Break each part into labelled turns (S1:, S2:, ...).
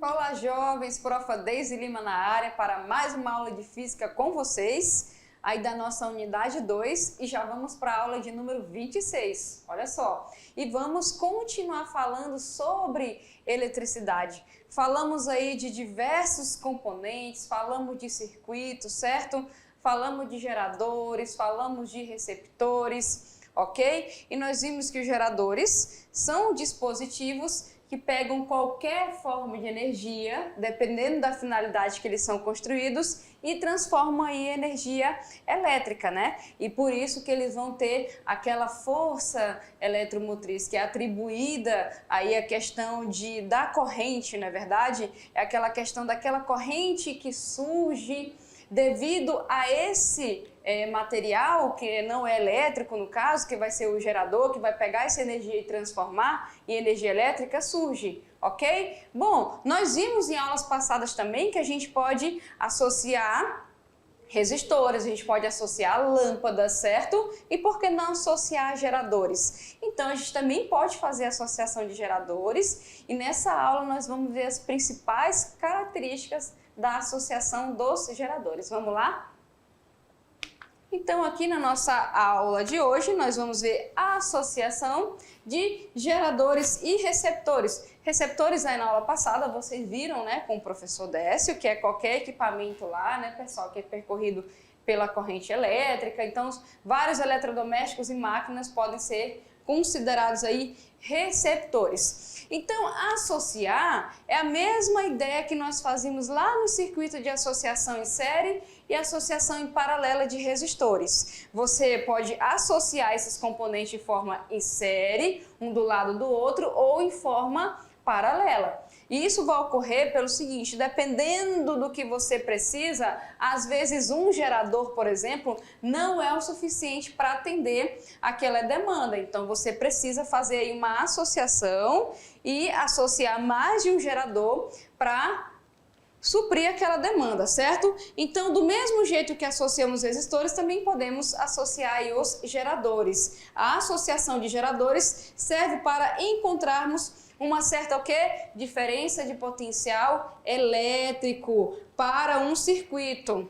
S1: Olá, jovens, Prof. Deise Lima na área para mais uma aula de física com vocês, aí da nossa unidade 2, e já vamos para a aula de número 26, olha só. E vamos continuar falando sobre eletricidade. Falamos aí de diversos componentes, falamos de circuitos, certo? Falamos de geradores, falamos de receptores, ok? E nós vimos que os geradores são dispositivos que pegam qualquer forma de energia, dependendo da finalidade que eles são construídos, e transformam em energia elétrica, né? E por isso que eles vão ter aquela força eletromotriz que é atribuída aí à questão da corrente, não é verdade? É aquela questão daquela corrente que surge devido a esse material que não é elétrico, no caso, que vai ser o gerador, que vai pegar essa energia e transformar em energia elétrica, surge, ok? Bom, nós vimos em aulas passadas também que a gente pode associar resistores, a gente pode associar lâmpadas, certo? E por que não associar geradores? Então, a gente também pode fazer associação de geradores e nessa aula nós vamos ver as principais características da associação dos geradores. Vamos lá? Então, aqui na nossa aula de hoje, nós vamos ver a associação de geradores e receptores. Receptores aí na aula passada, vocês viram, né, com o professor Décio, que é qualquer equipamento lá, né, pessoal, que é percorrido pela corrente elétrica. Então, vários eletrodomésticos e máquinas podem ser considerados aí receptores. Então, associar é a mesma ideia que nós fazíamos lá no circuito de associação em série e associação em paralela de resistores. Você pode associar esses componentes de forma em série, um do lado do outro, ou em forma paralela. E isso vai ocorrer pelo seguinte, dependendo do que você precisa, às vezes um gerador, por exemplo, não é o suficiente para atender aquela demanda. Então você precisa fazer aí uma associação e associar mais de um gerador para suprir aquela demanda, certo? Então, do mesmo jeito que associamos resistores, também podemos associar aí os geradores. A associação de geradores serve para encontrarmos uma certa diferença de potencial elétrico para um circuito.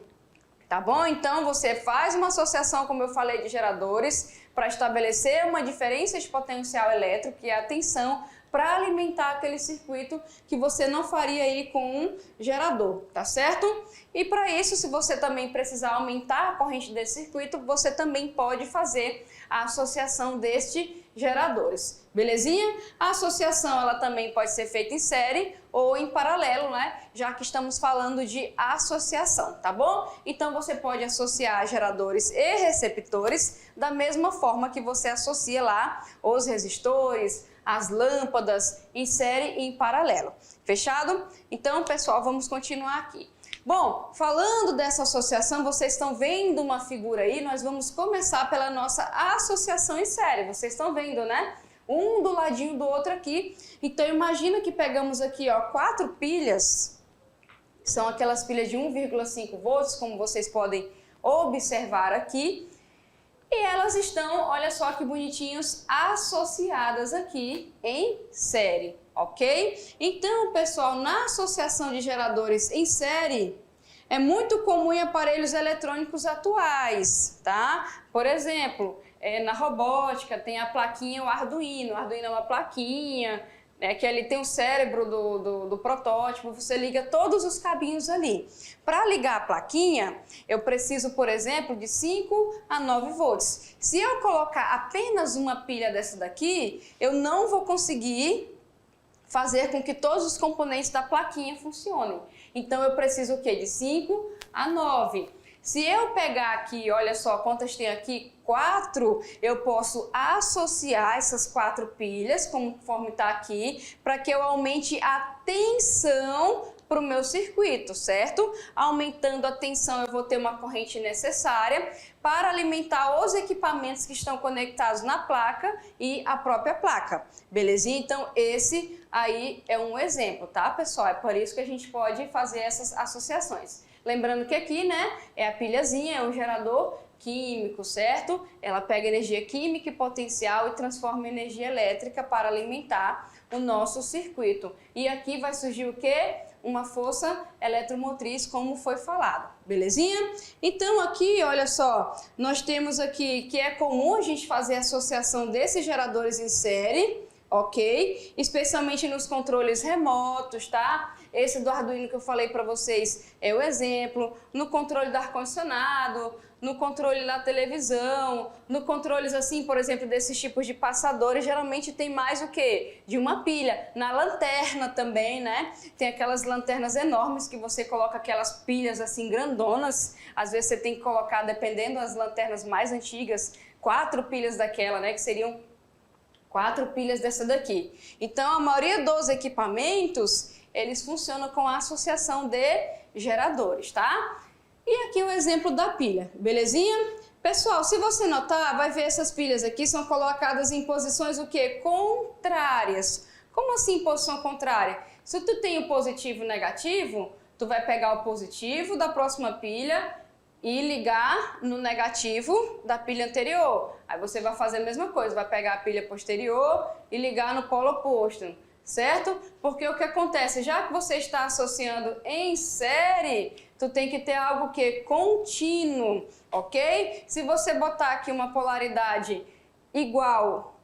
S1: Tá bom? Então você faz uma associação, como eu falei, de geradores para estabelecer uma diferença de potencial elétrico, que é a tensão, para alimentar aquele circuito que você não faria aí com um gerador, tá certo? E para isso, se você também precisar aumentar a corrente desse circuito, você também pode fazer a associação destes geradores, belezinha? A associação ela também pode ser feita em série ou em paralelo, né? Já que estamos falando de associação, tá bom? Então você pode associar geradores e receptores da mesma forma que você associa lá os resistores, as lâmpadas em série e em paralelo. Fechado? Então, pessoal, vamos continuar aqui. Bom, falando dessa associação, vocês estão vendo uma figura aí, nós vamos começar pela nossa associação em série. Vocês estão vendo, né? Um do ladinho do outro aqui. Então, imagina que pegamos aqui, ó, 4 pilhas. São aquelas pilhas de 1,5 volts, como vocês podem observar aqui. E elas estão, olha só que bonitinhos, associadas aqui em série, ok? Então, pessoal, na associação de geradores em série, é muito comum em aparelhos eletrônicos atuais, tá? Por exemplo, na robótica tem a plaquinha, o Arduino. O Arduino é uma plaquinha, que ali tem o cérebro do protótipo, você liga todos os cabinhos ali. Para ligar a plaquinha, eu preciso, por exemplo, de 5 a 9 volts. Se eu colocar apenas uma pilha dessa daqui, eu não vou conseguir fazer com que todos os componentes da plaquinha funcionem. Então eu preciso o quê? De 5 a 9. Se eu pegar aqui, olha só quantas tem aqui, 4, eu posso associar essas 4 pilhas, conforme está aqui, para que eu aumente a tensão para o meu circuito, certo? Aumentando a tensão, eu vou ter uma corrente necessária para alimentar os equipamentos que estão conectados na placa e a própria placa, belezinha? Então, esse aí é um exemplo, tá, pessoal? É por isso que a gente pode fazer essas associações. Lembrando que aqui, né, é a pilhazinha, é um gerador químico, certo? Ela pega energia química e potencial e transforma em energia elétrica para alimentar o nosso circuito. E aqui vai surgir o quê? uma força eletromotriz, como foi falado, belezinha? Então aqui, olha só, nós temos aqui que é comum a gente fazer a associação desses geradores em série, ok? Especialmente nos controles remotos, tá? Esse do Arduino que eu falei para vocês é o exemplo, no controle do ar-condicionado, no controle da televisão, no controles assim, por exemplo, desses tipos de passadores, geralmente tem mais o quê? De uma pilha. Na lanterna também, né? Tem aquelas lanternas enormes que você coloca aquelas pilhas assim grandonas, às vezes você tem que colocar, dependendo das lanternas mais antigas, 4 pilhas daquela, né? Que seriam 4 pilhas dessa daqui. Então, a maioria dos equipamentos, eles funcionam com a associação de geradores, tá? E aqui o exemplo da pilha, belezinha? Pessoal, se você notar, vai ver essas pilhas aqui são colocadas em posições o quê? Contrárias. Como assim posição contrária? Se tu tem o positivo e o negativo, tu vai pegar o positivo da próxima pilha e ligar no negativo da pilha anterior. Aí você vai fazer a mesma coisa, vai pegar a pilha posterior e ligar no polo oposto, certo? Porque o que acontece, já que você está associando em série, tu tem que ter algo que contínuo, ok? Se você botar aqui uma polaridade igual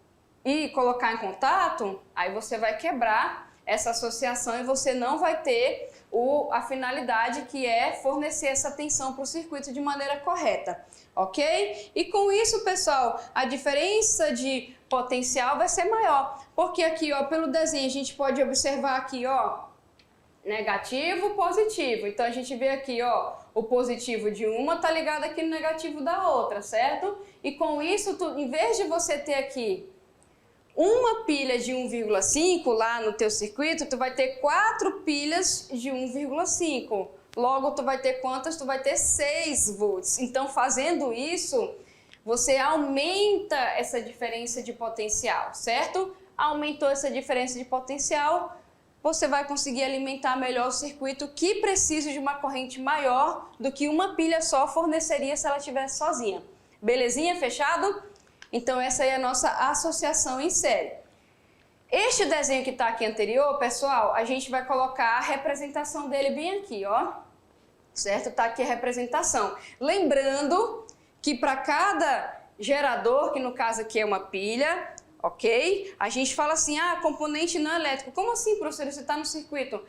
S1: e colocar em contato, aí você vai quebrar essa associação e você não vai ter a finalidade que é fornecer essa tensão para o circuito de maneira correta, ok? E com isso, pessoal, a diferença de potencial vai ser maior, porque aqui, ó, pelo desenho a gente pode observar aqui, ó, negativo, positivo. Então a gente vê aqui, ó, o positivo de uma tá ligado aqui no negativo da outra, certo? E com isso, em vez de você ter aqui uma pilha de 1,5 lá no teu circuito, tu vai ter 4 pilhas de 1,5. Logo, tu vai ter quantas? Tu vai ter 6 volts. Então, fazendo isso, você aumenta essa diferença de potencial, certo? Aumentou essa diferença de potencial, você vai conseguir alimentar melhor o circuito que precisa de uma corrente maior do que uma pilha só forneceria se ela estivesse sozinha. Belezinha? Fechado? Então essa é a nossa associação em série. Este desenho que está aqui anterior, pessoal, a gente vai colocar a representação dele bem aqui, ó. Certo? Está aqui a representação. Lembrando que para cada gerador, que no caso aqui é uma pilha, ok? A gente fala assim, componente não elétrico. Como assim, professor? Você está no circuito.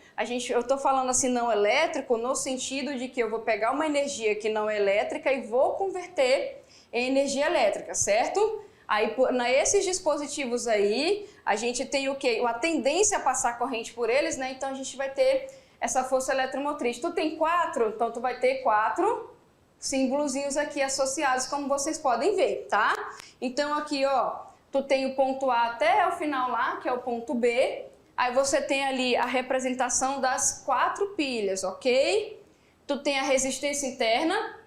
S1: Eu estou falando assim, não elétrico, no sentido de que eu vou pegar uma energia que não é elétrica e vou converter em energia elétrica, certo? Aí, esses dispositivos aí, a gente tem o quê? A tendência a passar corrente por eles, né? Então, a gente vai ter essa força eletromotriz. Tu tem 4, então tu vai ter 4 símbolozinhos aqui associados, como vocês podem ver, tá? Então, aqui, ó, tu tem o ponto A até o final lá, que é o ponto B. Aí você tem ali a representação das 4 pilhas, ok? Tu tem a resistência interna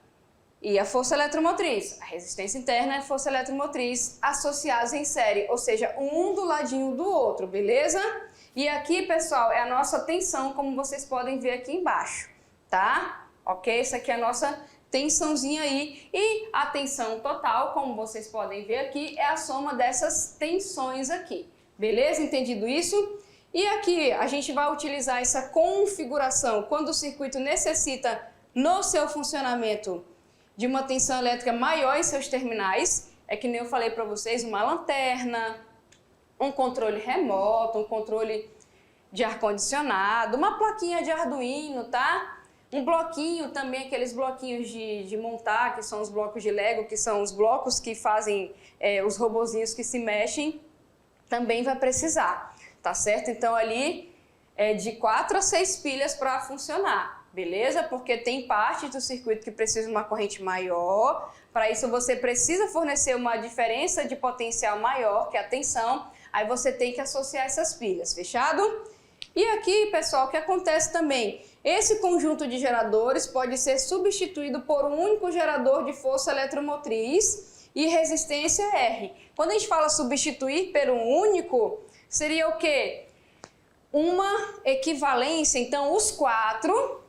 S1: e a força eletromotriz. A resistência interna e a força eletromotriz associadas em série, ou seja, um do ladinho do outro, beleza? E aqui, pessoal, é a nossa tensão, como vocês podem ver aqui embaixo, tá? Ok? Essa aqui é a nossa tensãozinha aí. E a tensão total, como vocês podem ver aqui, é a soma dessas tensões aqui. Beleza? Entendido isso? E aqui a gente vai utilizar essa configuração quando o circuito necessita, no seu funcionamento, de uma tensão elétrica maior em seus terminais. É que nem eu falei para vocês, uma lanterna, um controle remoto, um controle de ar-condicionado, uma plaquinha de Arduino, tá? Um bloquinho também, aqueles bloquinhos de montar, que são os blocos de Lego, que são os blocos que fazem os robozinhos que se mexem, também vai precisar, tá certo? Então ali é de 4 a 6 pilhas para funcionar. Beleza? Porque tem parte do circuito que precisa de uma corrente maior. Para isso você precisa fornecer uma diferença de potencial maior, que é a tensão. Aí você tem que associar essas pilhas, fechado? E aqui, pessoal, o que acontece também? Esse conjunto de geradores pode ser substituído por um único gerador de força eletromotriz e resistência R. Quando a gente fala substituir por um único, seria o quê? Uma equivalência. Então, os 4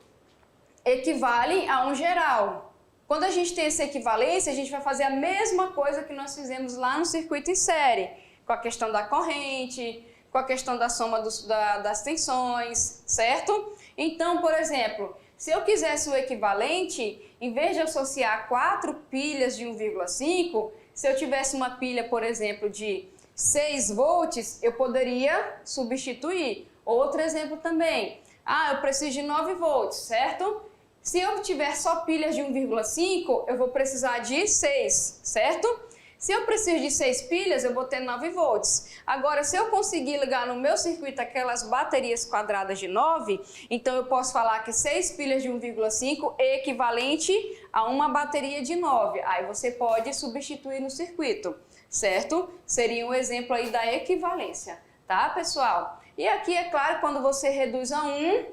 S1: equivalem a um geral. Quando a gente tem essa equivalência, a gente vai fazer a mesma coisa que nós fizemos lá no circuito em série, com a questão da corrente, com a questão da soma das tensões, certo? Então, por exemplo, se eu quisesse o equivalente, em vez de associar 4 pilhas de 1,5, se eu tivesse uma pilha, por exemplo, de 6 volts, eu poderia substituir. Outro exemplo também. Eu preciso de 9 volts, certo? Se eu tiver só pilhas de 1,5, eu vou precisar de 6, certo? Se eu preciso de 6 pilhas, eu vou ter 9 volts. Agora, se eu conseguir ligar no meu circuito aquelas baterias quadradas de 9, então eu posso falar que 6 pilhas de 1,5 é equivalente a uma bateria de 9. Aí você pode substituir no circuito, certo? Seria um exemplo aí da equivalência, tá, pessoal? E aqui, é claro, quando você reduz a 1,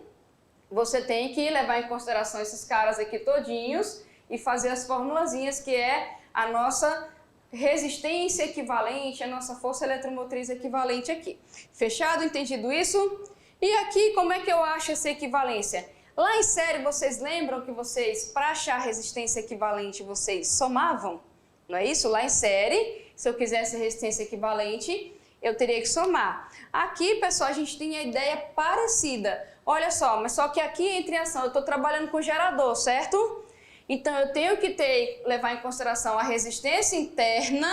S1: você tem que levar em consideração esses caras aqui todinhos e fazer as formulazinhas, que é a nossa resistência equivalente, a nossa força eletromotriz equivalente aqui. Fechado? Entendido isso? E aqui, como é que eu acho essa equivalência? Lá em série, vocês lembram que vocês, para achar a resistência equivalente, vocês somavam? Não é isso? Lá em série, se eu quisesse resistência equivalente, eu teria que somar. Aqui, pessoal, a gente tem a ideia parecida. Olha só, mas só que aqui entre ação, eu estou trabalhando com gerador, certo? Então, eu tenho que levar em consideração a resistência interna,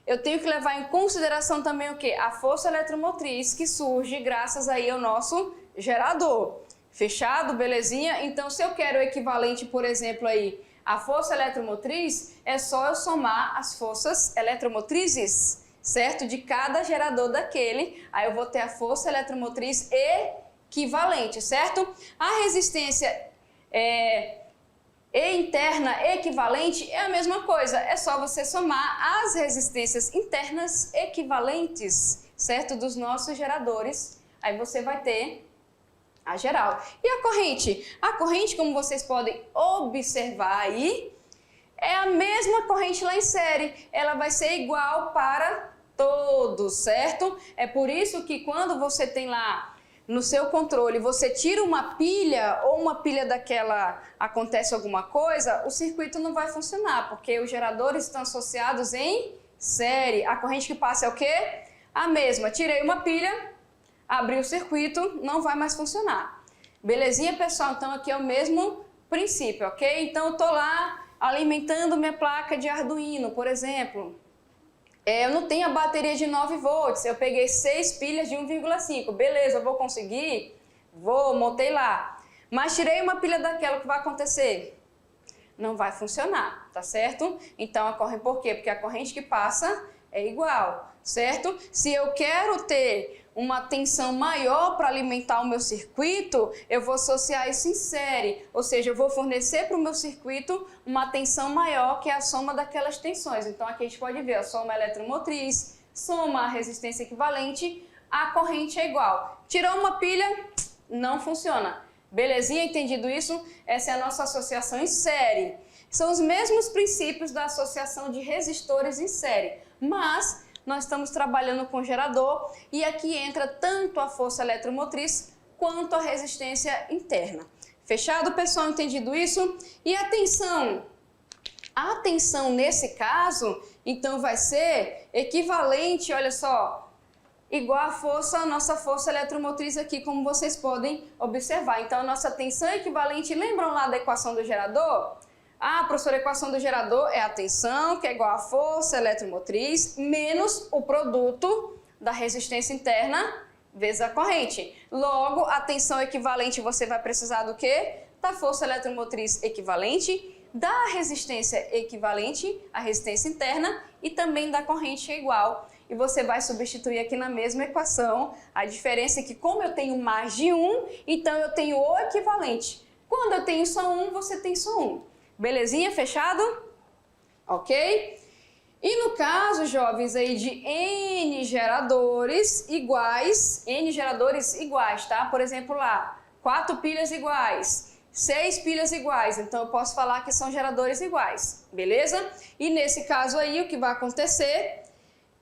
S1: eu tenho que levar em consideração também o quê? A força eletromotriz que surge graças aí ao nosso gerador. Fechado? Belezinha? Então, se eu quero o equivalente, por exemplo, aí, a força eletromotriz, é só eu somar as forças eletromotrizes, certo? De cada gerador daquele, aí eu vou ter a força eletromotriz equivalente, certo? A resistência E interna equivalente é a mesma coisa, é só você somar as resistências internas equivalentes, certo? Dos nossos geradores, aí você vai ter a geral. E a corrente? A corrente, como vocês podem observar aí, é a mesma corrente lá em série, ela vai ser igual para todos, certo? É por isso que quando você tem lá no seu controle, você tira uma pilha ou uma pilha daquela, acontece alguma coisa, o circuito não vai funcionar, porque os geradores estão associados em série. A corrente que passa é o quê? A mesma. Tirei uma pilha, abri o circuito, não vai mais funcionar. Belezinha, pessoal? Então aqui é o mesmo princípio, ok? Então eu estou lá alimentando minha placa de Arduino, por exemplo. Eu não tenho a bateria de 9 volts, eu peguei 6 pilhas de 1,5, beleza, eu vou conseguir? Vou, montei lá. Mas tirei uma pilha daquela, o que vai acontecer? Não vai funcionar, tá certo? Então ocorre por quê? Porque a corrente que passa é igual, certo? Se eu quero ter uma tensão maior para alimentar o meu circuito, eu vou associar isso em série, ou seja, eu vou fornecer para o meu circuito uma tensão maior, que é a soma daquelas tensões. Então aqui a gente pode ver a soma eletromotriz, soma a resistência equivalente, a corrente é igual. Tirou uma pilha, não funciona. Belezinha? Entendido isso? Essa é a nossa associação em série. São os mesmos princípios da associação de resistores em série, mas nós estamos trabalhando com gerador e aqui entra tanto a força eletromotriz quanto a resistência interna. Fechado, pessoal? Entendido isso? E a tensão? A tensão nesse caso, então vai ser equivalente, olha só, igual a nossa força eletromotriz aqui, como vocês podem observar. Então a nossa tensão é equivalente, lembram lá da equação do gerador? Professora, a equação do gerador é a tensão, que é igual à força eletromotriz, menos o produto da resistência interna vezes a corrente. Logo, a tensão equivalente você vai precisar do quê? Da força eletromotriz equivalente, da resistência equivalente, a resistência interna, e também da corrente igual. E você vai substituir aqui na mesma equação. A diferença é que, como eu tenho mais de um, então eu tenho o equivalente. Quando eu tenho só um, você tem só um. Belezinha? Fechado? Ok? E no caso, jovens, aí de N geradores iguais, tá? Por exemplo lá, 4 pilhas iguais, 6 pilhas iguais, então eu posso falar que são geradores iguais, beleza? E nesse caso aí, o que vai acontecer,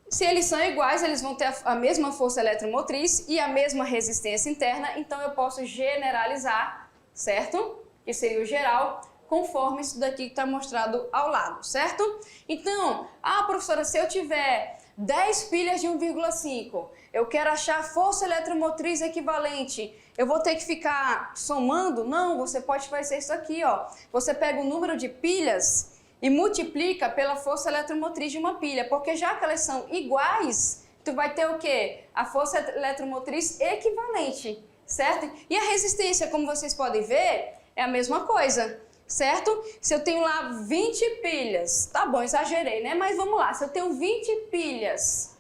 S1: se eles são iguais, eles vão ter a mesma força eletromotriz e a mesma resistência interna, então eu posso generalizar, certo? Que seria o geral, conforme isso daqui que está mostrado ao lado, certo? Então, professora, se eu tiver 10 pilhas de 1,5. Eu quero achar a força eletromotriz equivalente. Eu vou ter que ficar somando? Não, você pode fazer isso aqui, ó. Você pega o número de pilhas e multiplica pela força eletromotriz de uma pilha, porque já que elas são iguais, tu vai ter o quê? A força eletromotriz equivalente, certo? E a resistência, como vocês podem ver, é a mesma coisa, certo? Se eu tenho lá 20 pilhas, tá bom, exagerei, né? Mas vamos lá, se eu tenho 20 pilhas,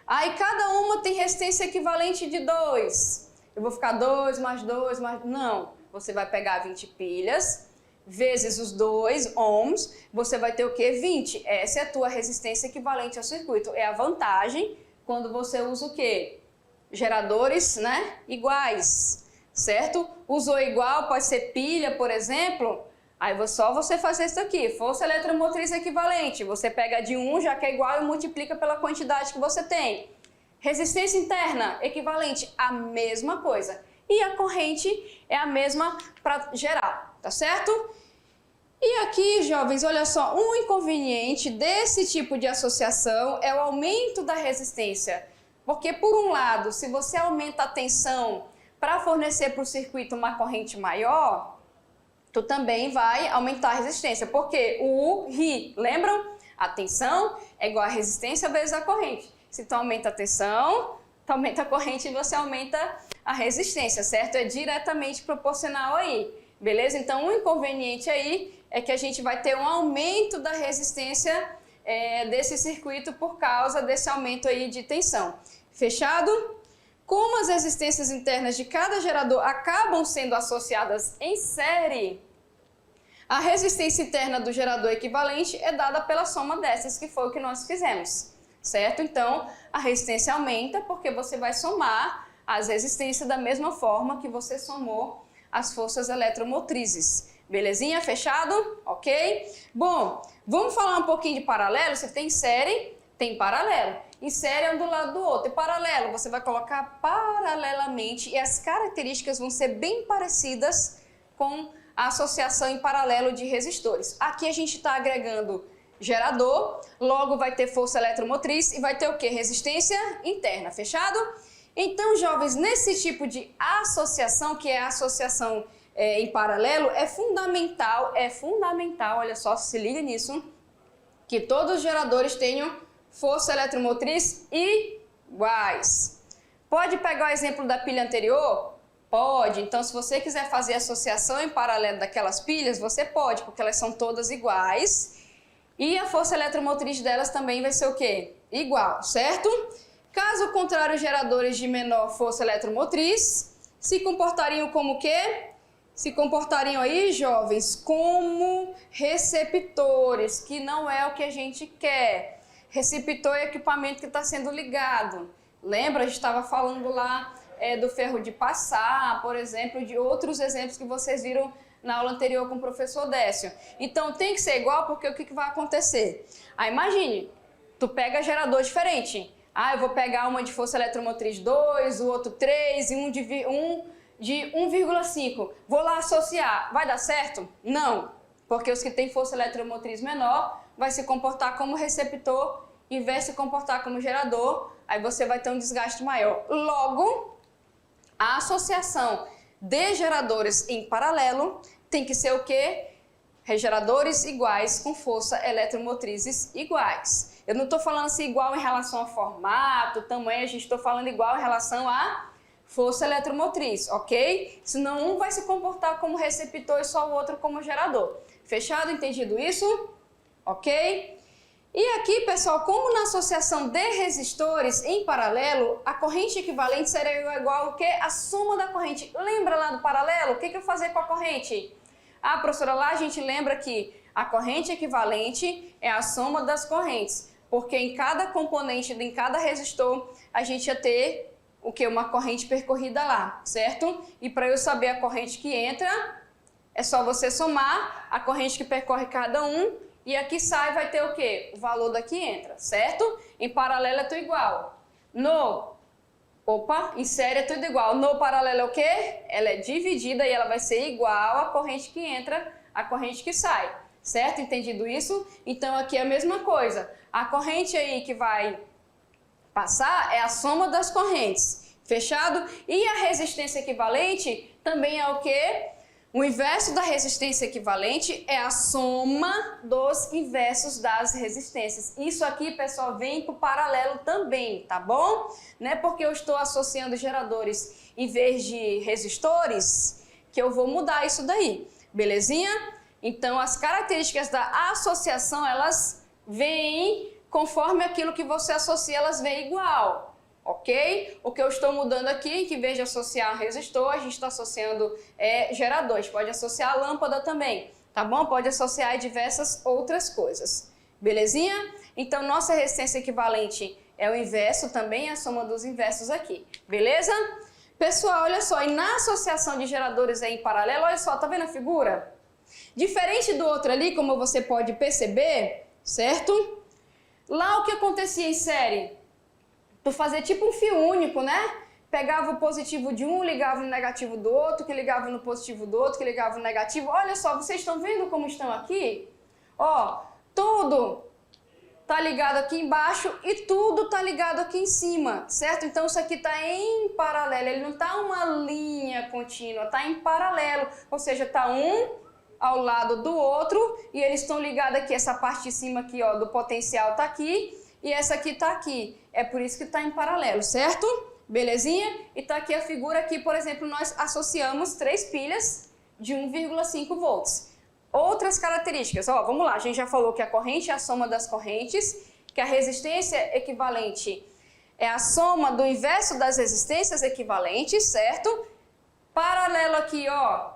S1: aí cada uma tem resistência equivalente de 2. Eu vou ficar 2 mais 2 mais... Não, você vai pegar 20 pilhas vezes os 2 ohms, você vai ter o quê? 20. Essa é a tua resistência equivalente ao circuito. É a vantagem quando você usa o quê? Geradores, né? Iguais, certo? Usou igual, pode ser pilha, por exemplo. Aí só você fazer isso aqui, força eletromotriz equivalente. Você pega de 1, já que é igual, e multiplica pela quantidade que você tem. Resistência interna equivalente, a mesma coisa. E a corrente é a mesma para gerar, tá certo? E aqui, jovens, olha só, um inconveniente desse tipo de associação é o aumento da resistência. Porque, por um lado, se você aumenta a tensão para fornecer para o circuito uma corrente maior, tu também vai aumentar a resistência. Porque o RI, lembram? A tensão é igual a resistência vezes a corrente. Se tu aumenta a tensão, tu aumenta a corrente e você aumenta a resistência, certo? É diretamente proporcional aí, beleza? Então, o inconveniente aí é que a gente vai ter um aumento da resistência desse circuito por causa desse aumento aí de tensão. Fechado? Como as resistências internas de cada gerador acabam sendo associadas em série, a resistência interna do gerador equivalente é dada pela soma dessas, que foi o que nós fizemos, certo? Então, a resistência aumenta porque você vai somar as resistências da mesma forma que você somou as forças eletromotrizes. Belezinha? Fechado? Ok? Bom, vamos falar um pouquinho de paralelo. Você tem série, tem paralelo. Em série é um do lado do outro. E paralelo, você vai colocar paralelamente e as características vão ser bem parecidas com a associação em paralelo de resistores. Aqui a gente está agregando gerador, logo vai ter força eletromotriz e vai ter o quê? Resistência interna. Fechado? Então, jovens, nesse tipo de associação, que é a associação em paralelo, é fundamental, olha só, se liga nisso, que todos os geradores tenham força eletromotriz iguais. Pode pegar o exemplo da pilha anterior? Pode. Então, se você quiser fazer associação em paralelo daquelas pilhas, você pode, porque elas são todas iguais. E a força eletromotriz delas também vai ser o quê? Igual, certo? Caso contrário, os geradores de menor força eletromotriz se comportariam como o quê? Se comportariam aí, jovens, como receptores, que não é o que a gente quer. Receptor é equipamento que está sendo ligado. Lembra? A gente estava falando lá do ferro de passar, por exemplo, de outros exemplos que vocês viram na aula anterior com o professor Décio. Então, tem que ser igual, porque o que vai acontecer? Imagine, tu pega gerador diferente. Eu vou pegar uma de força eletromotriz 2, o outro 3 e um de 1,5. Vou lá associar. Vai dar certo? Não, porque os que têm força eletromotriz menor vai se comportar como receptor e vai se comportar como gerador. Aí você vai ter um desgaste maior. Logo, a associação de geradores em paralelo tem que ser o quê? Geradores iguais com força eletromotrizes iguais. Eu não estou falando assim igual em relação a formato, tamanho, a gente está falando igual em relação a força eletromotriz, ok? Senão um vai se comportar como receptor e só o outro como gerador. Fechado? Entendido isso? Ok? E aqui, pessoal, como na associação de resistores em paralelo, a corrente equivalente seria igual ao quê? A soma da corrente. Lembra lá do paralelo? O que eu fazer com a corrente? Professora, lá a gente lembra que a corrente equivalente é a soma das correntes, porque em cada componente, em cada resistor, a gente ia ter o que? Uma corrente percorrida lá, certo? E para eu saber a corrente que entra, é só você somar a corrente que percorre cada um e aqui sai vai ter o quê? O valor da que entra, certo? Em paralelo é tudo igual. Em série é tudo igual. No paralelo é o quê? Ela é dividida e ela vai ser igual à corrente que entra, à corrente que sai, certo? Entendido isso? Então aqui é a mesma coisa. A corrente aí que vai passar é a soma das correntes, fechado? E a resistência equivalente também é o quê? O inverso da resistência equivalente é a soma dos inversos das resistências. Isso aqui, pessoal, vem para o paralelo também, tá bom? Não é porque eu estou associando geradores em vez de resistores que eu vou mudar isso daí, belezinha? Então, as características da associação, elas vêm conforme aquilo que você associa, elas vêm igual. Ok? O que eu estou mudando aqui, que em vez de associar resistor, a gente está associando geradores. Pode associar a lâmpada também, tá bom? Pode associar diversas outras coisas. Belezinha? Então, nossa resistência equivalente é o inverso também, a soma dos inversos aqui. Beleza? Pessoal, olha só, e na associação de geradores aí em paralelo, olha só, tá vendo a figura? Diferente do outro ali, como você pode perceber, certo? Lá o que acontecia em série? Tu fazia tipo um fio único, né? Pegava o positivo de um, ligava no negativo do outro, que ligava no positivo do outro, que ligava no negativo. Olha só, vocês estão vendo como estão aqui? Ó, tudo tá ligado aqui embaixo e tudo tá ligado aqui em cima, certo? Então isso aqui tá em paralelo, ele não tá uma linha contínua, tá em paralelo, ou seja, tá um ao lado do outro e eles estão ligados aqui, essa parte de cima aqui, ó, do potencial tá aqui e essa aqui tá aqui. É por isso que está em paralelo, certo? Belezinha? E tá aqui a figura aqui, por exemplo, nós associamos 3 pilhas de 1,5 volts. Outras características, ó, vamos lá, a gente já falou que a corrente é a soma das correntes, que a resistência equivalente é a soma do inverso das resistências equivalentes, certo? Paralelo aqui, ó,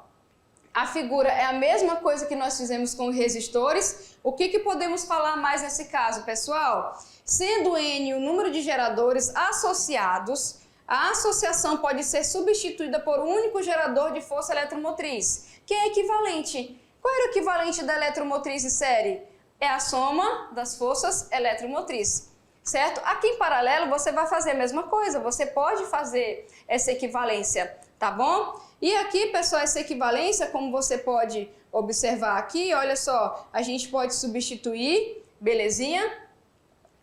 S1: a figura é a mesma coisa que nós fizemos com os resistores. O que podemos falar mais nesse caso, pessoal? Sendo N o número de geradores associados, a associação pode ser substituída por um único gerador de força eletromotriz, que é equivalente. Qual era o equivalente da eletromotriz em série? É a soma das forças eletromotrizes, certo? Aqui em paralelo você vai fazer a mesma coisa, você pode fazer essa equivalência, tá bom? E aqui, pessoal, essa equivalência, como você pode observar aqui, olha só, a gente pode substituir, belezinha?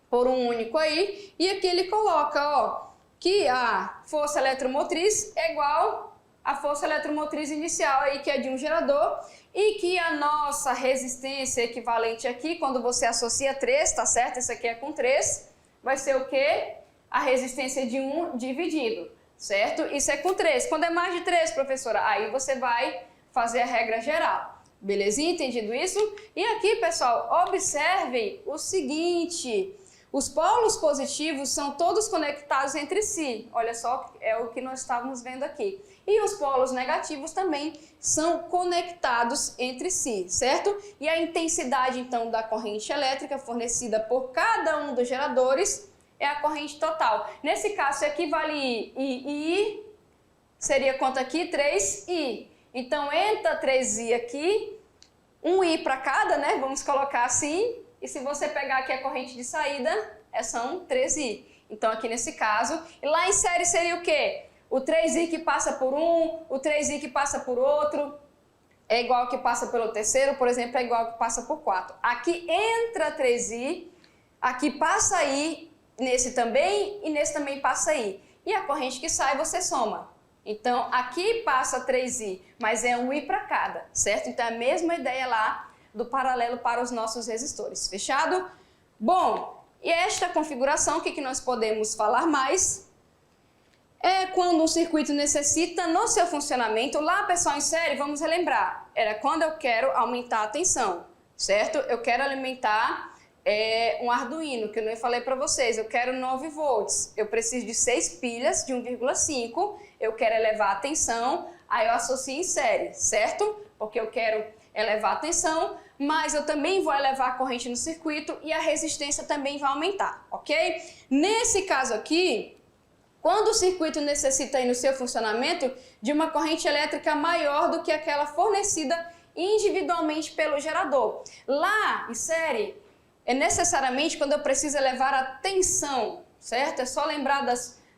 S1: Por um único aí, e aqui ele coloca, ó, que a força eletromotriz é igual à força eletromotriz inicial aí, que é de um gerador, e que a nossa resistência equivalente aqui, quando você associa 3, tá certo? Isso aqui é com 3, vai ser o quê? A resistência de 1 dividido, certo? Isso é com 3. Quando é mais de 3, professora, aí você vai fazer a regra geral. Belezinha? Entendido isso? E aqui, pessoal, observem o seguinte: os polos positivos são todos conectados entre si. Olha só, é o que nós estávamos vendo aqui. E os polos negativos também são conectados entre si, certo? E a intensidade, então, da corrente elétrica fornecida por cada um dos geradores é a corrente total. Nesse caso, se aqui vale I, seria quanto aqui? 3I. Então, entra 3I aqui, um I para cada, né? Vamos colocar assim. E se você pegar aqui a corrente de saída, são 3I. Então, aqui nesse caso, e lá em série seria o quê? O 3I que passa por um, o 3I que passa por outro, é igual ao que passa pelo terceiro, por exemplo, é igual ao que passa por 4. Aqui entra 3I, aqui passa I, nesse também, e nesse também passa I. E a corrente que sai, você soma. Então, aqui passa 3I, mas é um I para cada, certo? Então, é a mesma ideia lá do paralelo para os nossos resistores. Fechado? Bom, e esta configuração, o que nós podemos falar mais? É quando um circuito necessita, no seu funcionamento, lá, pessoal, em série, vamos relembrar, era quando eu quero aumentar a tensão, certo? Eu quero alimentar um Arduino, que eu não falei para vocês, eu quero 9 volts, eu preciso de 6 pilhas de 1,5, eu quero elevar a tensão, aí eu associo em série, certo? Porque eu quero elevar a tensão, mas eu também vou elevar a corrente no circuito e a resistência também vai aumentar, ok? Nesse caso aqui, quando o circuito necessita aí no seu funcionamento de uma corrente elétrica maior do que aquela fornecida individualmente pelo gerador. Lá, em série, é necessariamente quando eu preciso elevar a tensão, certo? É só lembrar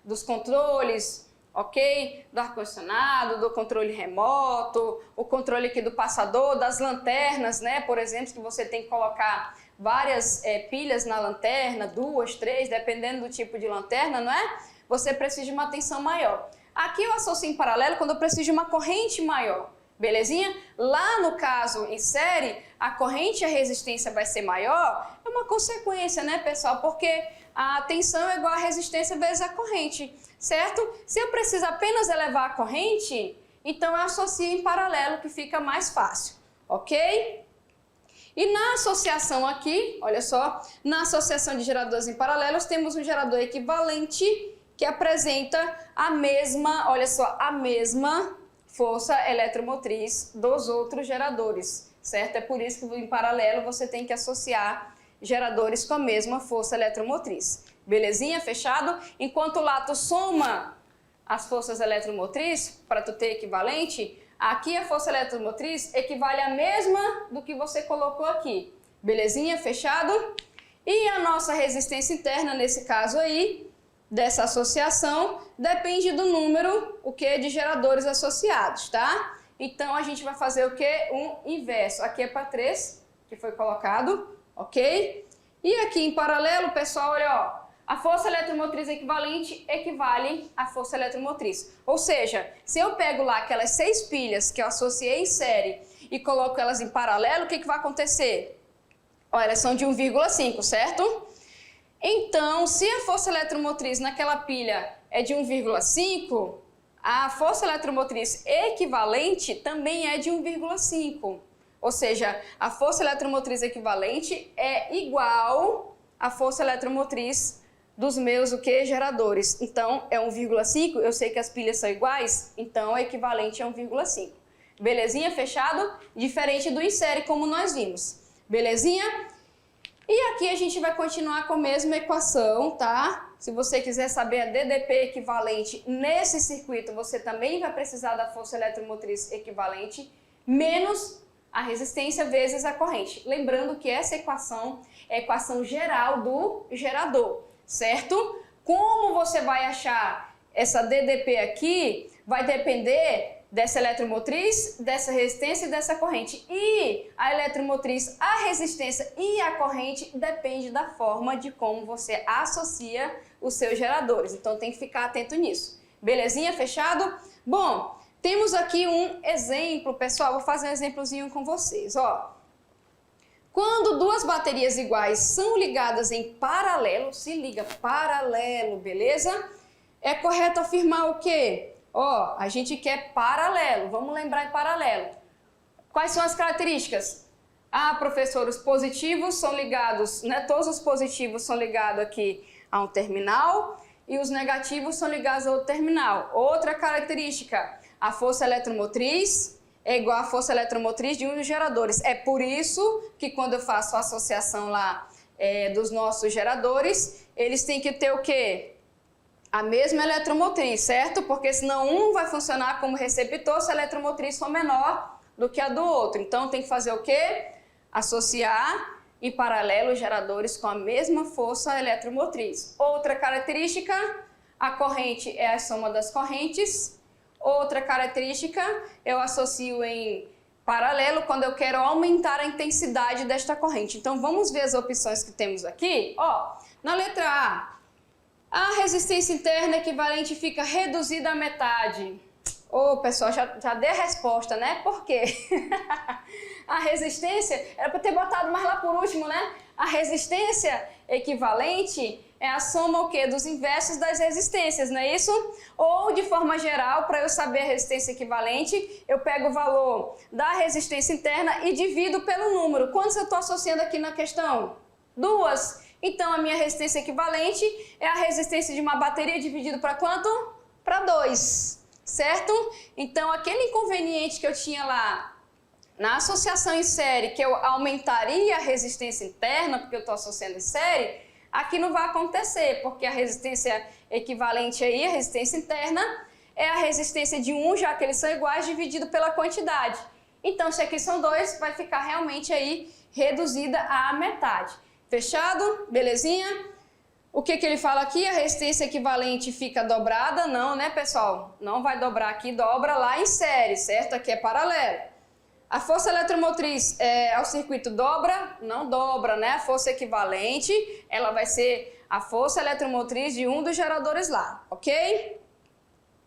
S1: dos controles ok? Do ar-condicionado, do controle remoto, o controle aqui do passador, das lanternas, né? Por exemplo, que você tem que colocar várias pilhas na lanterna, 2, 3, dependendo do tipo de lanterna, não é? Você precisa de uma tensão maior. Aqui eu associo em paralelo quando eu preciso de uma corrente maior, belezinha? Lá no caso em série, a corrente e a resistência vai ser maior, é uma consequência, né, pessoal? Porque a tensão é igual a resistência vezes a corrente, certo? Se eu preciso apenas elevar a corrente, então eu associo em paralelo, que fica mais fácil, ok? E na associação aqui, olha só, na associação de geradores em paralelos, temos um gerador equivalente que apresenta a mesma, olha só, a mesma força eletromotriz dos outros geradores, certo? É por isso que em paralelo você tem que associar geradores com a mesma força eletromotriz. Belezinha? Fechado? Enquanto lá tu soma as forças eletromotrizes, para tu ter equivalente, aqui a força eletromotriz equivale à mesma do que você colocou aqui. Belezinha? Fechado? E a nossa resistência interna, nesse caso aí, dessa associação, depende do número, o que, de geradores associados, tá? Então, a gente vai fazer o que? Um inverso. Aqui é para 3, que foi colocado, ok? E aqui em paralelo, pessoal, olha, ó, a força eletromotriz equivalente equivale à força eletromotriz. Ou seja, se eu pego lá aquelas 6 pilhas que eu associei em série e coloco elas em paralelo, o que vai acontecer? Ó, elas são de 1,5, certo? Então, se a força eletromotriz naquela pilha é de 1,5, a força eletromotriz equivalente também é de 1,5. Ou seja, a força eletromotriz equivalente é igual à força eletromotriz dos meus geradores. Então, é 1,5, eu sei que as pilhas são iguais, então é equivalente a 1,5. Belezinha? Fechado? Diferente do em série, como nós vimos. Belezinha? E aqui a gente vai continuar com a mesma equação, tá? Se você quiser saber a DDP equivalente nesse circuito, você também vai precisar da força eletromotriz equivalente, menos a resistência vezes a corrente. Lembrando que essa equação é a equação geral do gerador, certo? Como você vai achar essa DDP aqui, vai depender dessa eletromotriz, dessa resistência e dessa corrente. E a eletromotriz, a resistência e a corrente depende da forma de como você associa os seus geradores. Então tem que ficar atento nisso. Belezinha? Fechado? Bom, temos aqui um exemplo, pessoal. Vou fazer um exemplozinho com vocês, ó. Quando duas baterias iguais são ligadas em paralelo, se liga, paralelo, beleza? É correto afirmar o quê? Ó, a gente quer paralelo, vamos lembrar em paralelo. Quais são as características? Ah, professor, os positivos são ligados, né? Todos os positivos são ligados aqui a um terminal e os negativos são ligados a outro terminal. Outra característica, a força eletromotriz é igual à força eletromotriz de um dos geradores. É por isso que quando eu faço a associação lá dos nossos geradores, eles têm que ter o quê? A mesma eletromotriz, certo? Porque senão um vai funcionar como receptor se a eletromotriz for menor do que a do outro. Então tem que fazer o quê? Associar em paralelo os geradores com a mesma força eletromotriz. Outra característica, a corrente é a soma das correntes. Outra característica, eu associo em paralelo quando eu quero aumentar a intensidade desta corrente. Então vamos ver as opções que temos aqui. Ó, na letra A resistência interna equivalente fica reduzida à metade. Ô, pessoal, já dei a resposta, né? Por quê? A resistência, era para ter botado mais lá por último, né? A resistência equivalente é a soma o quê? Dos inversos das resistências, não é isso? Ou, de forma geral, para eu saber a resistência equivalente, eu pego o valor da resistência interna e divido pelo número. Quantos eu estou associando aqui na questão? 2. Então, a minha resistência equivalente é a resistência de uma bateria dividido para quanto? Para 2, certo? Então, aquele inconveniente que eu tinha lá na associação em série, que eu aumentaria a resistência interna, porque eu estou associando em série, aqui não vai acontecer, porque a resistência equivalente aí, a resistência interna, é a resistência de 1, já que eles são iguais, dividido pela quantidade. Então, se aqui são 2, vai ficar realmente aí reduzida à metade. Fechado? Belezinha? O que ele fala aqui? A resistência equivalente fica dobrada? Não, né, pessoal? Não vai dobrar aqui, dobra lá em série, certo? Aqui é paralelo. A força eletromotriz ao circuito dobra? Não dobra, né? A força equivalente, ela vai ser a força eletromotriz de um dos geradores lá, ok?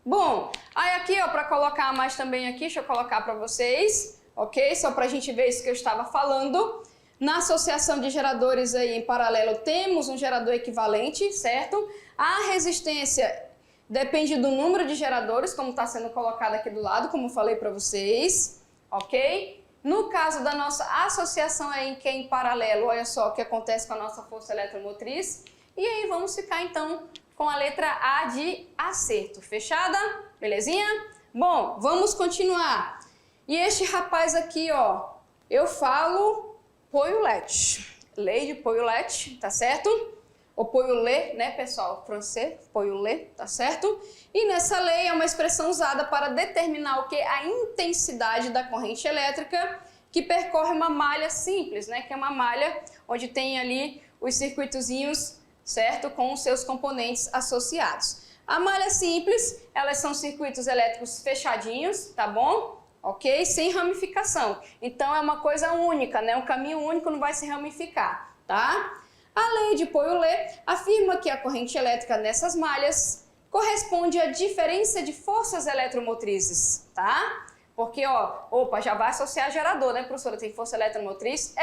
S1: Bom, aí aqui, ó, para colocar mais também aqui, deixa eu colocar para vocês, ok? Só para a gente ver isso que eu estava falando. Na associação de geradores aí em paralelo, temos um gerador equivalente, certo? A resistência depende do número de geradores, como está sendo colocado aqui do lado, como eu falei para vocês, ok? No caso da nossa associação aí, que é em paralelo, olha só o que acontece com a nossa força eletromotriz. E aí vamos ficar então com a letra A de acerto. Fechada? Belezinha? Bom, vamos continuar. E este rapaz aqui, ó, eu falo Pouillet, lei de Pouillet, tá certo? Ou Pouillet, né, pessoal? Francês, Pouillet, tá certo? E nessa lei é uma expressão usada para determinar o que? A intensidade da corrente elétrica que percorre uma malha simples, né? Que é uma malha onde tem ali os circuitozinhos, certo? Com os seus componentes associados. A malha simples, elas são circuitos elétricos fechadinhos, tá bom? Ok? Sem ramificação. Então é uma coisa única, né? Um caminho único, não vai se ramificar, tá? A lei de Pouillet afirma que a corrente elétrica nessas malhas corresponde à diferença de forças eletromotrizes, tá? Porque, ó, opa, já vai associar gerador, né, professora? Tem força eletromotriz?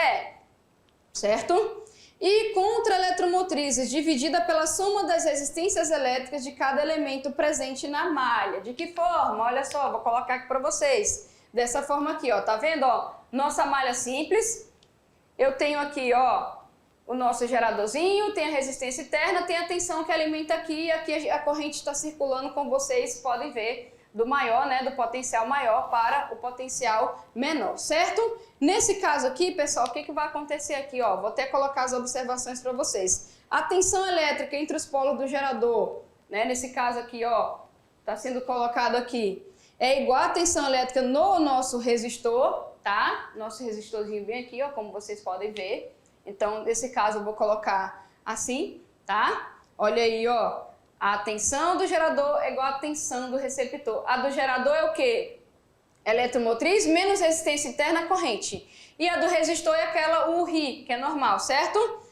S1: Certo? E contra-eletromotrizes, dividida pela soma das resistências elétricas de cada elemento presente na malha. De que forma? Olha só, vou colocar aqui para vocês. Dessa forma aqui, ó, tá vendo, ó? Nossa malha simples. Eu tenho aqui, ó, o nosso geradorzinho, tem a resistência interna, tem a tensão que alimenta aqui, e aqui a corrente está circulando, como vocês podem ver, do maior, né, do potencial maior para o potencial menor, certo? Nesse caso aqui, pessoal, o que vai acontecer aqui, ó? Vou até colocar as observações para vocês. A tensão elétrica entre os polos do gerador, né, nesse caso aqui, ó, está sendo colocado aqui, é igual a tensão elétrica no nosso resistor, tá? Nosso resistorzinho bem aqui, ó, como vocês podem ver. Então, nesse caso, eu vou colocar assim, tá? Olha aí, ó. A tensão do gerador é igual a tensão do receptor. A do gerador é o quê? Eletromotriz menos resistência interna corrente. E a do resistor é aquela URI, que é normal, certo?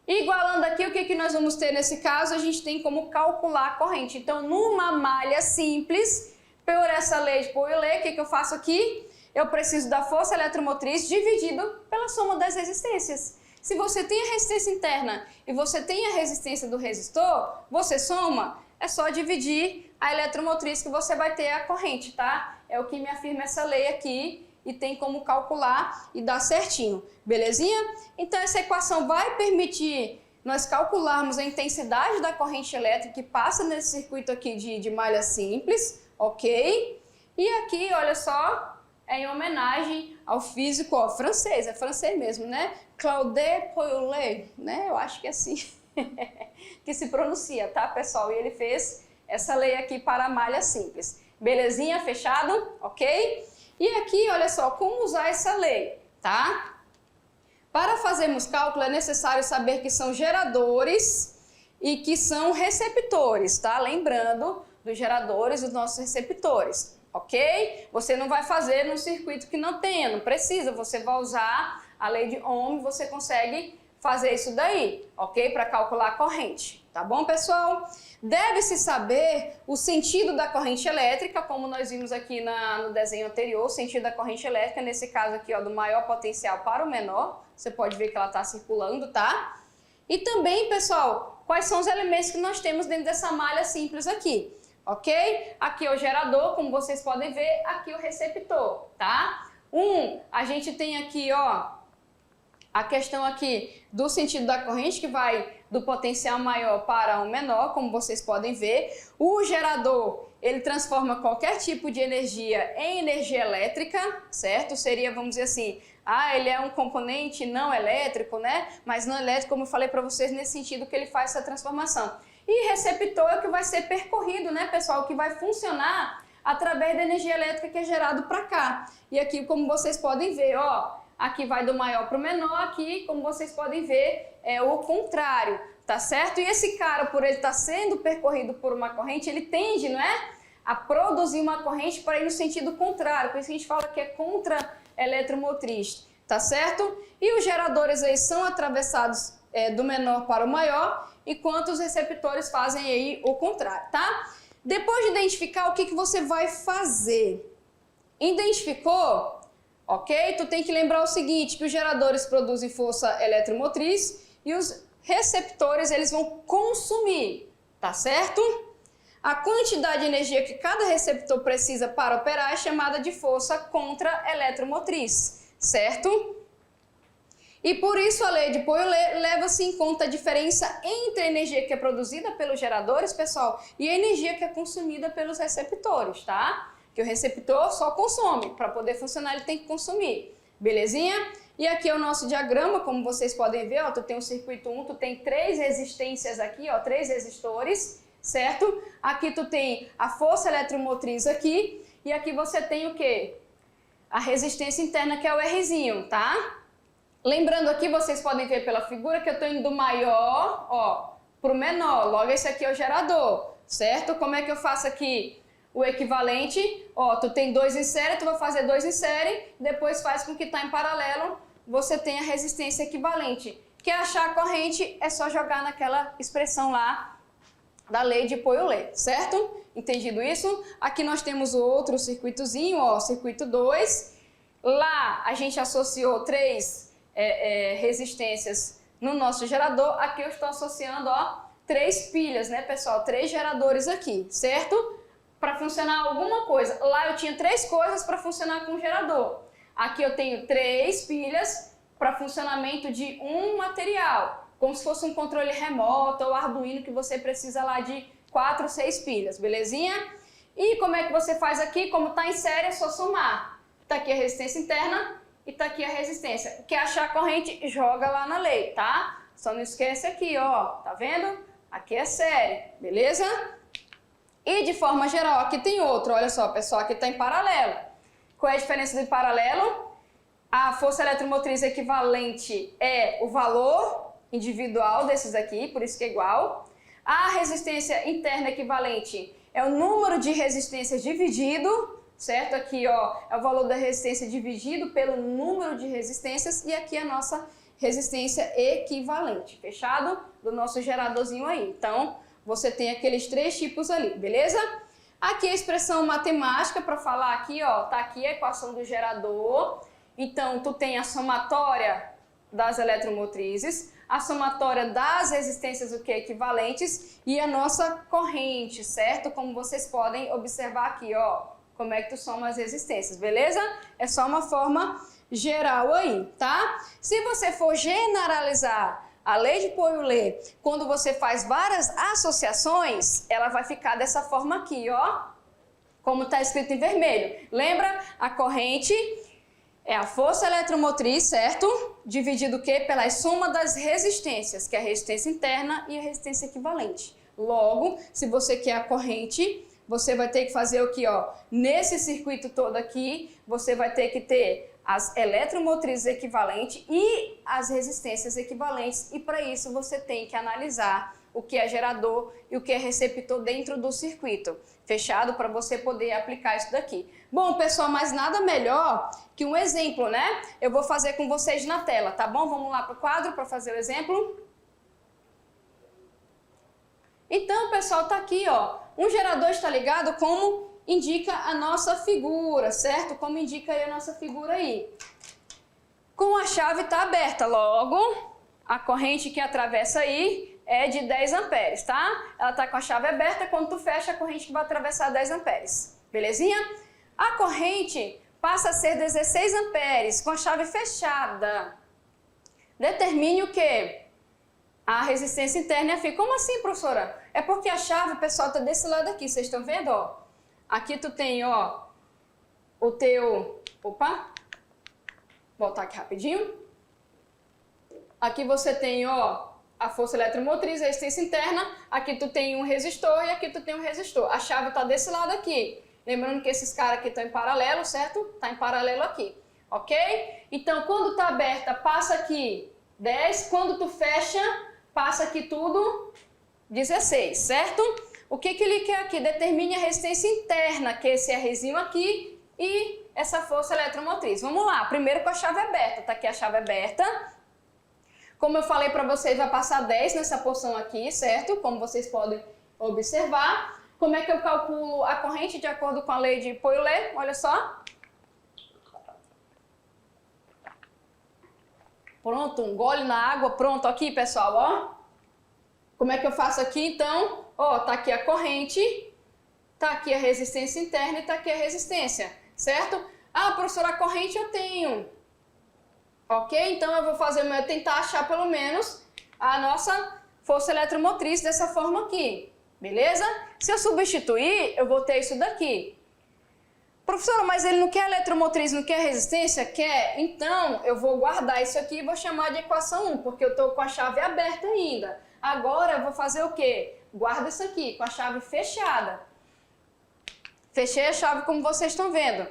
S1: Igualando aqui, o que nós vamos ter nesse caso? A gente tem como calcular a corrente. Então, numa malha simples, por essa lei de Pouillet, o que eu faço aqui? Eu preciso da força eletromotriz dividido pela soma das resistências. Se você tem a resistência interna e você tem a resistência do resistor, você soma, é só dividir a eletromotriz que você vai ter a corrente, tá? É o que me afirma essa lei aqui e tem como calcular e dar certinho, belezinha? Então essa equação vai permitir nós calcularmos a intensidade da corrente elétrica que passa nesse circuito aqui de malha simples, ok? E aqui, olha só, é em homenagem ao físico, ó, francês, é francês mesmo, né? Claude Pouillet, né? Eu acho que é assim que se pronuncia, tá, pessoal? E ele fez essa lei aqui para a malha simples. Belezinha? Fechado? Ok? E aqui, olha só, como usar essa lei, tá? Para fazermos cálculo é necessário saber que são geradores e que são receptores, tá? Lembrando dos geradores e dos nossos receptores. Ok? Você não vai fazer num circuito que não tenha, não precisa, você vai usar a lei de Ohm, você consegue fazer isso daí, ok? Para calcular a corrente, tá bom, pessoal? Deve-se saber o sentido da corrente elétrica, como nós vimos aqui no desenho anterior, o sentido da corrente elétrica, nesse caso aqui, ó, do maior potencial para o menor, você pode ver que ela está circulando, tá? E também, pessoal, quais são os elementos que nós temos dentro dessa malha simples aqui. Ok? Aqui é o gerador, como vocês podem ver, aqui o receptor, tá? A gente tem aqui, ó, a questão aqui do sentido da corrente, que vai do potencial maior para o menor, como vocês podem ver. O gerador, ele transforma qualquer tipo de energia em energia elétrica, certo? Seria, vamos dizer assim, ele é um componente não elétrico, né? Mas não elétrico, como eu falei para vocês, nesse sentido que ele faz essa transformação. E receptor é o que vai ser percorrido, né, pessoal? Que vai funcionar através da energia elétrica que é gerado para cá. E aqui, como vocês podem ver, ó, aqui vai do maior para o menor, aqui, como vocês podem ver, é o contrário. tá certo? E esse cara, por ele estar sendo percorrido por uma corrente, ele tende, não é, a produzir uma corrente para ir no sentido contrário, por isso que a gente fala que é contra-eletromotriz, tá certo? E os geradores aí são atravessados do menor para o maior, enquanto os receptores fazem aí o contrário, tá? Depois de identificar, o que você vai fazer? Identificou? Ok? Tu tem que lembrar o seguinte, que os geradores produzem força eletromotriz e os receptores, eles vão consumir, tá certo? A quantidade de energia que cada receptor precisa para operar é chamada de força contra-eletromotriz, certo? E por isso a lei de Poiulet leva-se em conta a diferença entre a energia que é produzida pelos geradores, pessoal, e a energia que é consumida pelos receptores, tá? Que o receptor só consome, para poder funcionar ele tem que consumir, belezinha? E aqui é o nosso diagrama, como vocês podem ver, ó, tu tem o circuito 1, tu tem 3 resistências aqui, ó, 3 resistores, certo? Aqui tu tem a força eletromotriz aqui, e aqui você tem o quê? A resistência interna, que é o Rzinho, tá? Lembrando aqui, vocês podem ver pela figura que eu estou indo do maior, ó, para o menor, logo esse aqui é o gerador, certo? Como é que eu faço aqui o equivalente? Ó, tu tem 2 em série, tu vai fazer 2 em série, depois faz com que está em paralelo, você tem a resistência equivalente. Quer achar a corrente, é só jogar naquela expressão lá da lei de Poiulet, certo? Entendido isso? Aqui nós temos o outro circuitozinho, ó, circuito 2. Lá a gente associou 3 resistências no nosso gerador. Aqui eu estou associando, ó, 3 pilhas, né, pessoal? 3 geradores aqui, certo? Para funcionar alguma coisa. Lá eu tinha 3 coisas para funcionar com o gerador. Aqui eu tenho 3 pilhas para funcionamento de um material, como se fosse um controle remoto ou Arduino que você precisa lá de 4 ou 6 pilhas, belezinha? E como é que você faz aqui? Como está em série, é só somar. Está aqui a resistência interna e tá aqui a resistência. Quer achar a corrente? Joga lá na lei, tá? Só não esquece aqui, ó. Tá vendo? Aqui é série, beleza? E de forma geral, aqui tem outro. Olha só, pessoal, aqui tá em paralelo. Qual é a diferença do paralelo? A força eletromotriz equivalente é o valor individual desses aqui, por isso que é igual. A resistência interna equivalente é o número de resistências dividido, certo? Aqui, ó, é o valor da resistência dividido pelo número de resistências e aqui a nossa resistência equivalente, fechado? Do nosso geradorzinho aí. Então, você tem aqueles 3 tipos ali, beleza? Aqui a expressão matemática para falar aqui, ó, tá aqui a equação do gerador. Então, tu tem a somatória das eletromotrizes, a somatória das resistências o que equivalentes e a nossa corrente, certo? Como vocês podem observar aqui, ó. Como é que tu soma as resistências, beleza? É só uma forma geral aí, tá? Se você for generalizar a lei de Poiulet, quando você faz várias associações, ela vai ficar dessa forma aqui, ó. Como está escrito em vermelho. Lembra? A corrente é a força eletromotriz, certo? Dividido o quê? Pela soma das resistências, que é a resistência interna e a resistência equivalente. Logo, se você quer a corrente, você vai ter que fazer o que, ó? Nesse circuito todo aqui, você vai ter que ter as eletromotrizes equivalentes e as resistências equivalentes. E para isso você tem que analisar o que é gerador e o que é receptor dentro do circuito. Fechado? Para você poder aplicar isso daqui. Bom, pessoal, mas nada melhor que um exemplo, né? Eu vou fazer com vocês na tela, tá bom? Vamos lá para o quadro para fazer o exemplo. Então, pessoal, tá aqui, ó. Um gerador está ligado como indica a nossa figura, certo? Como indica aí a nossa figura aí. Com a chave está aberta, logo, a corrente que atravessa aí é de 10 amperes, tá? Ela está com a chave aberta, quando tu fecha, a corrente que vai atravessar 10 amperes. Belezinha? A corrente passa a ser 16 amperes com a chave fechada. Determine o quê? A resistência interna é Como assim, professora? É porque a chave, pessoal, está desse lado aqui, vocês estão vendo, ó? Aqui tu tem, ó, o teu... Opa! Voltar aqui rapidinho. Aqui você tem, ó, a força eletromotriz, a resistência interna. Aqui tu tem um resistor e aqui tu tem um resistor. A chave está desse lado aqui. Lembrando que esses caras aqui estão em paralelo, certo? Está em paralelo aqui, ok? Então, quando está aberta, passa aqui 10. Quando tu fecha, passa aqui tudo 16, certo? O que ele quer aqui? Determine a resistência interna, que é esse Rzinho aqui, e essa força eletromotriz. Vamos lá, primeiro com a chave aberta. Tá aqui a chave aberta. Como eu falei para vocês, vai passar 10 nessa porção aqui, certo? Como vocês podem observar. Como é que eu calculo a corrente de acordo com a lei de Poiulet? Olha só. Pronto, um gole na água, pronto aqui, pessoal, ó. Como é que eu faço aqui, então? Ó, tá aqui a corrente, tá aqui a resistência interna e tá aqui a resistência, certo? Ah, professora, a corrente eu tenho. Ok? Então eu vou fazer, tentar achar pelo menos a nossa força eletromotriz dessa forma aqui, beleza? Se eu substituir, eu vou ter isso daqui. Professora, mas ele não quer eletromotriz, não quer resistência? Quer? Então, eu vou guardar isso aqui e vou chamar de equação 1, porque eu estou com a chave aberta ainda. Agora, eu vou fazer o quê? Guarda isso aqui, com a chave fechada. Fechei a chave como vocês estão vendo.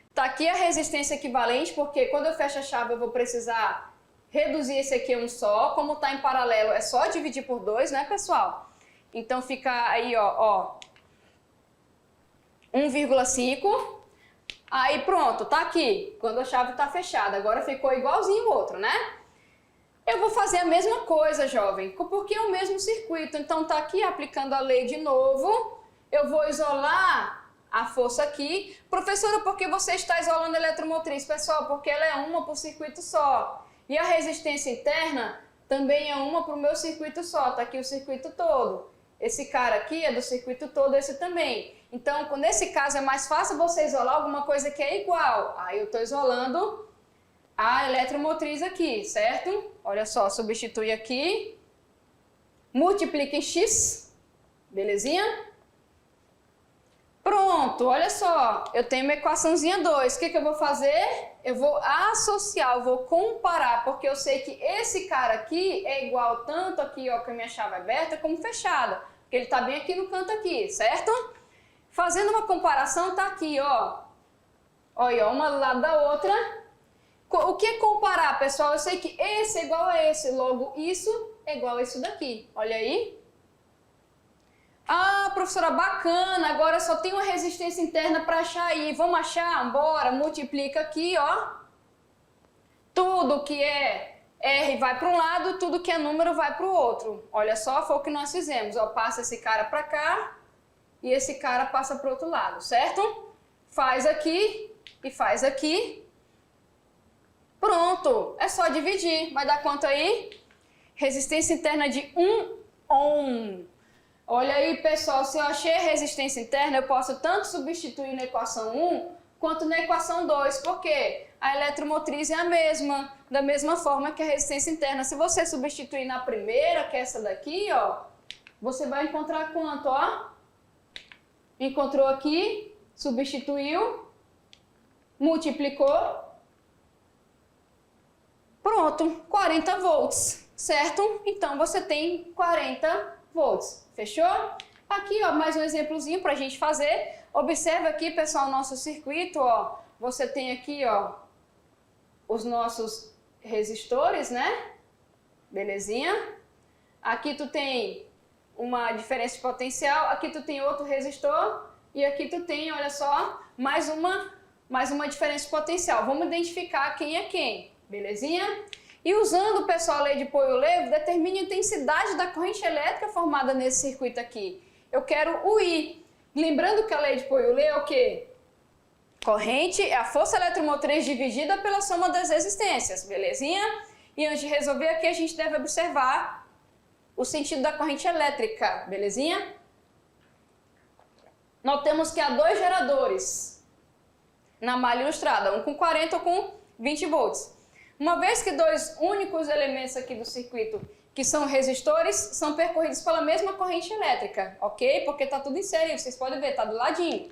S1: Está aqui a resistência equivalente, porque quando eu fecho a chave, eu vou precisar reduzir esse aqui a um só. Como está em paralelo, é só dividir por 2, né, pessoal? Então, fica aí, ó 1,5. Aí pronto, tá aqui, quando a chave tá fechada. Agora ficou igualzinho o outro, né? Eu vou fazer a mesma coisa, jovem, porque é o mesmo circuito. Então tá aqui, aplicando a lei de novo. Eu vou isolar a força aqui. Professora, por que você está isolando a eletromotriz? Pessoal, porque ela é uma por circuito só. E a resistência interna também é uma para o meu circuito só. Tá aqui o circuito todo. Esse cara aqui é do circuito todo, esse também. Então, nesse caso, é mais fácil você isolar alguma coisa que é igual. Aí eu estou isolando a eletromotriz aqui, certo? Olha só, substitui aqui. Multiplica em X. Belezinha? Pronto, olha só. Eu tenho uma equaçãozinha 2. O que eu vou fazer? Eu vou associar, eu vou comparar, porque eu sei que esse cara aqui é igual tanto aqui, ó, com a minha chave aberta, como fechada. Porque ele está bem aqui no canto aqui, certo? Fazendo uma comparação, tá aqui, ó. Olha, uma do lado da outra. O que é comparar, pessoal? Eu sei que esse é igual a esse, logo isso é igual a isso daqui. Olha aí. Ah, professora, bacana. Agora só tem uma resistência interna para achar aí. Vamos achar? Bora, multiplica aqui, ó. Tudo que é R vai para um lado, tudo que é número vai para o outro. Olha só, foi o que nós fizemos. Ó, passa esse cara para cá. E esse cara passa para o outro lado, certo? Faz aqui e faz aqui. Pronto, é só dividir. Vai dar quanto aí? Resistência interna de 1 ohm. Olha aí, pessoal, se eu achei a resistência interna, eu posso tanto substituir na equação 1 quanto na equação 2. Por quê? A eletromotriz é a mesma, da mesma forma que a resistência interna. Se você substituir na primeira, que é essa daqui, ó, você vai encontrar quanto, ó? Encontrou aqui, substituiu, multiplicou, pronto, 40 volts, certo? Então você tem 40 volts, fechou? Aqui, ó, mais um exemplozinho para a gente fazer. Observe aqui, pessoal, o nosso circuito, ó. Você tem aqui, ó, os nossos resistores, né? Belezinha? Aqui tu tem uma diferença de potencial, aqui tu tem outro resistor e aqui tu tem, olha só, mais uma diferença de potencial. Vamos identificar quem é quem, belezinha? E usando, pessoal, a lei de Poiulet, determine a intensidade da corrente elétrica formada nesse circuito aqui. Eu quero o I. Lembrando que a lei de Poiulet é o quê? Corrente é a força eletromotriz dividida pela soma das resistências, belezinha? E antes de resolver aqui, a gente deve observar o sentido da corrente elétrica, belezinha? Notemos que há dois geradores na malha ilustrada, um com 40 ou com 20 volts. Uma vez que dois únicos elementos aqui do circuito, que são resistores, são percorridos pela mesma corrente elétrica, ok? Porque está tudo em série, vocês podem ver, está do ladinho.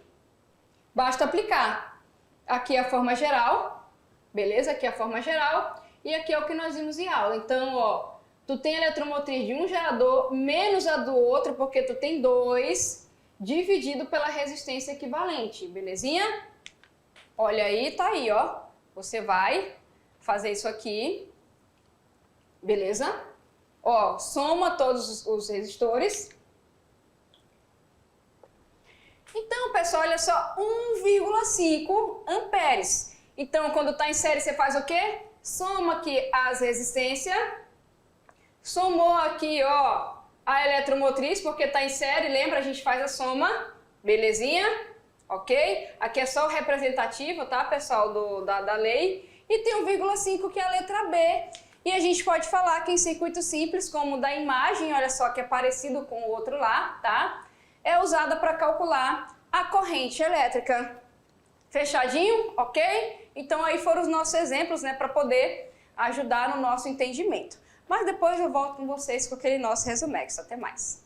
S1: Basta aplicar. Aqui é a forma geral, beleza? Aqui é a forma geral e aqui é o que nós vimos em aula. Então, ó, tu tem a eletromotriz de um gerador menos a do outro, porque tu tem 2, dividido pela resistência equivalente, belezinha? Olha aí, tá aí, ó. Você vai fazer isso aqui, beleza? Ó, soma todos os resistores. Então, pessoal, olha só, 1,5 amperes. Então, quando está em série, você faz o quê? Soma aqui as resistências. Somou aqui, ó, a eletromotriz, porque está em série, lembra? A gente faz a soma, belezinha? Ok? Aqui é só o representativo, tá, pessoal, da lei. E tem 1,5 que é a letra B. E a gente pode falar que em circuito simples, como o da imagem, olha só, que é parecido com o outro lá, tá? É usada para calcular a corrente elétrica. Fechadinho? Ok? Então aí foram os nossos exemplos, né, para poder ajudar no nosso entendimento. Mas depois eu volto com vocês com aquele nosso resumex. Até mais!